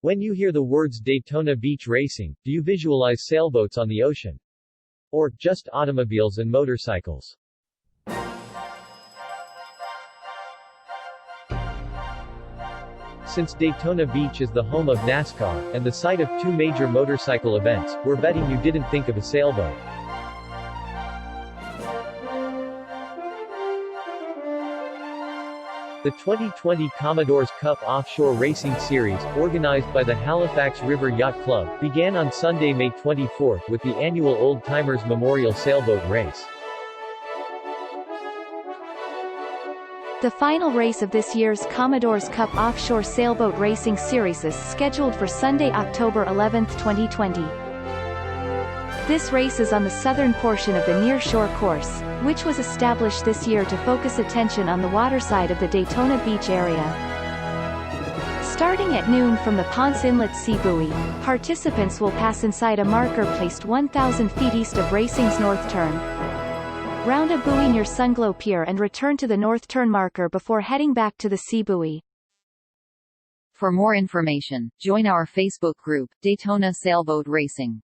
When you hear the words Daytona Beach Racing, do you visualize sailboats on the ocean? Or, just automobiles and motorcycles? Since Daytona Beach is the home of NASCAR, and the site of two major motorcycle events, we're betting you didn't think of a sailboat. The 2020 Commodore's Cup Offshore Racing Series, organized by the Halifax River Yacht Club, began on Sunday, May 24, with the annual Old Timers Memorial Sailboat Race. The final race of this year's Commodore's Cup Offshore Sailboat Racing Series is scheduled for Sunday, October 11, 2020. This race is on the southern portion of the nearshore course, which was established this year to focus attention on the waterside of the Daytona Beach area. Starting at noon from the Ponce Inlet Sea Buoy, participants will pass inside a marker placed 1,000 feet east of Racing's North Turn, round a buoy near Sunglow Pier and return to the North Turn marker before heading back to the Sea Buoy. For more information, join our Facebook group, Daytona Sailboat Racing.